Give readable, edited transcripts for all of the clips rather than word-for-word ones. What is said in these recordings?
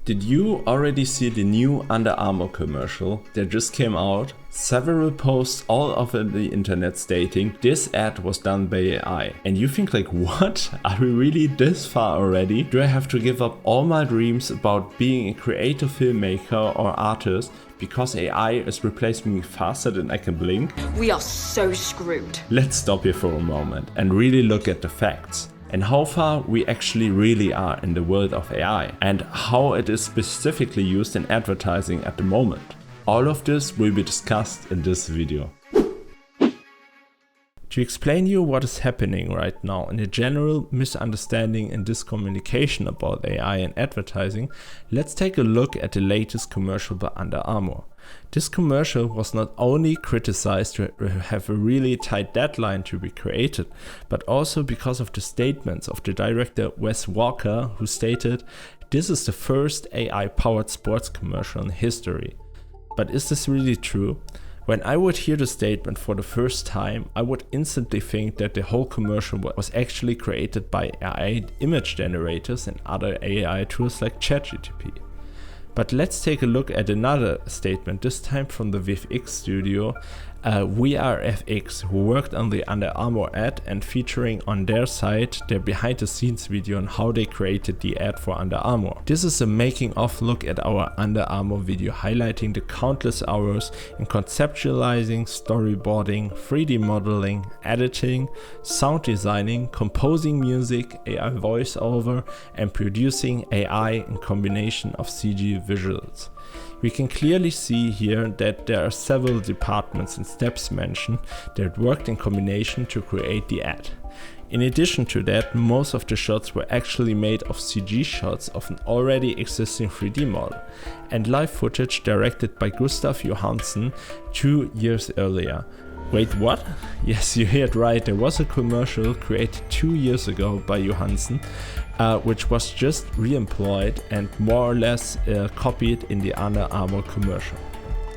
Did you already see the new Under Armour commercial that just came out? Several posts all over the internet stating this ad was done by AI. And you think like, what? Are we really this far already? Do I have to give up all my dreams about being a creative filmmaker or artist because AI is replacing me faster than I can blink? We are so screwed. Let's stop here for a moment and really look at the facts and how far we actually really are in the world of AI and how it is specifically used in advertising at the moment. All of this will be discussed in this video. To explain you what is happening right now and the general misunderstanding and discommunication about AI and advertising, let's take a look at the latest commercial by Under Armour. This commercial was not only criticized to have a really tight deadline to be created, but also because of the statements of the director Wes Walker, who stated, "This is the first AI-powered sports commercial in history." But is this really true? When I would hear the statement for the first time, I would instantly think that the whole commercial was actually created by AI image generators and other AI tools like ChatGPT. But let's take a look at another statement, this time from the VFX studio, VRFX, who worked on the Under Armour ad and featuring on their site their behind the scenes video on how they created the ad for Under Armour. This is a making of look at our Under Armour video highlighting the countless hours in conceptualizing, storyboarding, 3D modeling, editing, sound designing, composing music, AI voiceover and producing AI in combination of CG visuals. We can clearly see here that there are several departments and steps mentioned that worked in combination to create the ad. In addition to that, most of the shots were actually made of CG shots of an already existing 3D model and live footage directed by Gustav Johansson 2 years earlier. Wait, what? Yes, you heard right, there was a commercial created 2 years ago by Johansson, which was just re-employed and more or less copied in the Under Armour commercial.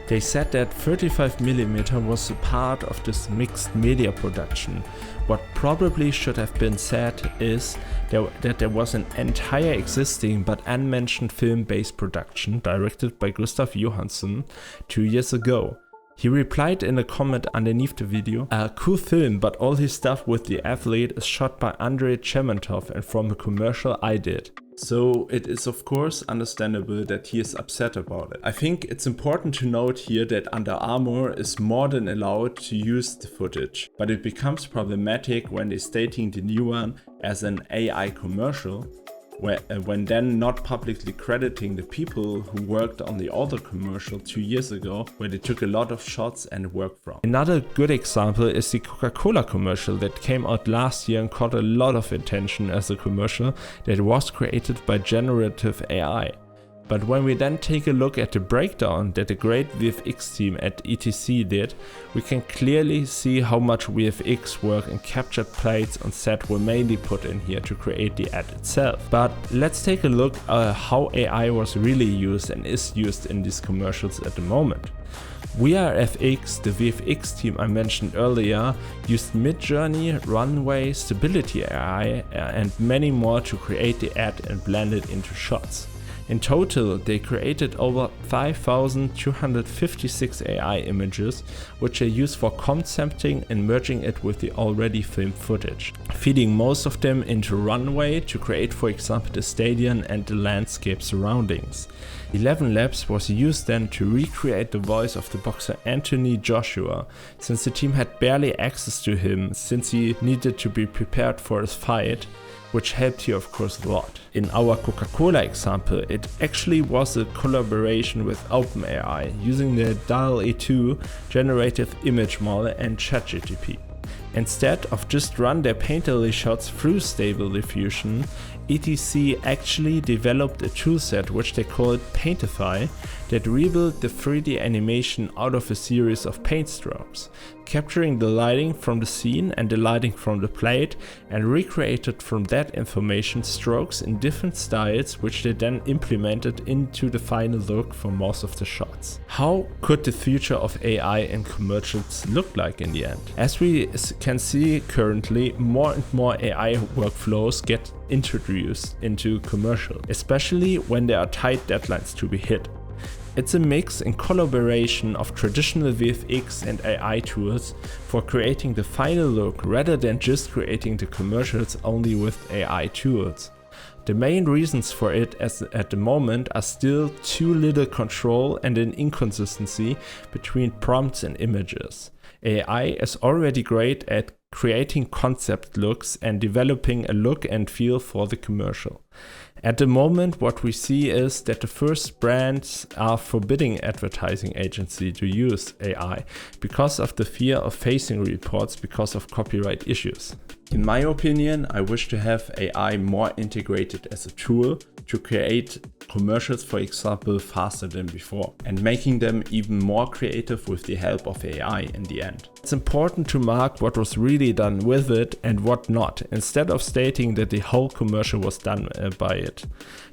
They said that 35mm was a part of this mixed media production. What probably should have been said is that there was an entire existing but unmentioned film-based production directed by Gustav Johansson 2 years ago. He replied in a comment underneath the video, "A cool film, but all his stuff with the athlete is shot by Andrei Chermontov and from a commercial I did." So it is of course understandable that he is upset about it. I think it's important to note here that Under Armour is more than allowed to use the footage, but it becomes problematic when they're stating the new one as an AI commercial, when then not publicly crediting the people who worked on the other commercial 2 years ago, where they took a lot of shots and worked from. Another good example is the Coca Cola commercial that came out last year and caught a lot of attention as a commercial that was created by generative AI. But when we then take a look at the breakdown that the great VFX team at ETC did, we can clearly see how much VFX work and captured plates on set were mainly put in here to create the ad itself. But let's take a look at how AI was really used and is used in these commercials at the moment. VRFX, the VFX team I mentioned earlier, used Midjourney, Runway, Stability AI and many more to create the ad and blend it into shots. In total, they created over 5,256 AI images, which they used for concepting and merging it with the already filmed footage, feeding most of them into Runway to create, for example, the stadium and the landscape surroundings. 11 Labs was used then to recreate the voice of the boxer Anthony Joshua, since the team had barely access to him since he needed to be prepared for his fight, which helped here of course a lot. In our Coca Cola example, it actually was a collaboration with OpenAI using the DALL-E 2 generative image model and ChatGPT. Instead of just run their painterly shots through Stable Diffusion, ETC actually developed a toolset which they called Paintify that rebuilt the 3D animation out of a series of paint strokes, capturing the lighting from the scene and the lighting from the plate and recreated from that information strokes in different styles which they then implemented into the final look for most of the shots. How could the future of AI in commercials look like in the end? As we can see currently, more and more AI workflows get introduced into commercial, especially when there are tight deadlines to be hit. It's a mix and collaboration of traditional VFX and AI tools for creating the final look rather than just creating the commercials only with AI tools. The main reasons for it at the moment are still too little control and an inconsistency between prompts and images. AI is already great at creating concept looks and developing a look and feel for the commercial. At the moment, what we see is that the first brands are forbidding advertising agencies to use AI because of the fear of facing reports because of copyright issues. In my opinion, I wish to have AI more integrated as a tool to create commercials, for example, faster than before, and making them even more creative with the help of AI in the end. It's important to mark what was really done with it and what not, instead of stating that the whole commercial was done by it.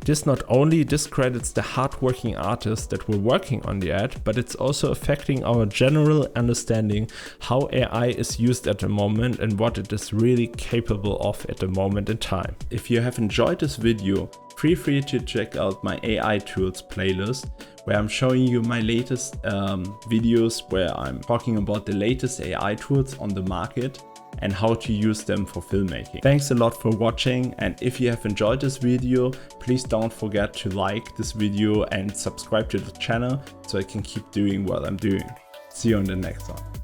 This not only discredits the hardworking artists that were working on the ad, but it's also affecting our general understanding how AI is used at the moment and what it is really capable of at the moment in time. If you have enjoyed this video, feel free to check out my AI tools playlist, where I'm showing you my latest videos where I'm talking about the latest AI tools on the market and how to use them for filmmaking. Thanks a lot for watching, and if you have enjoyed this video, please don't forget to like this video and subscribe to the channel so I can keep doing what I'm doing. See you on the next one.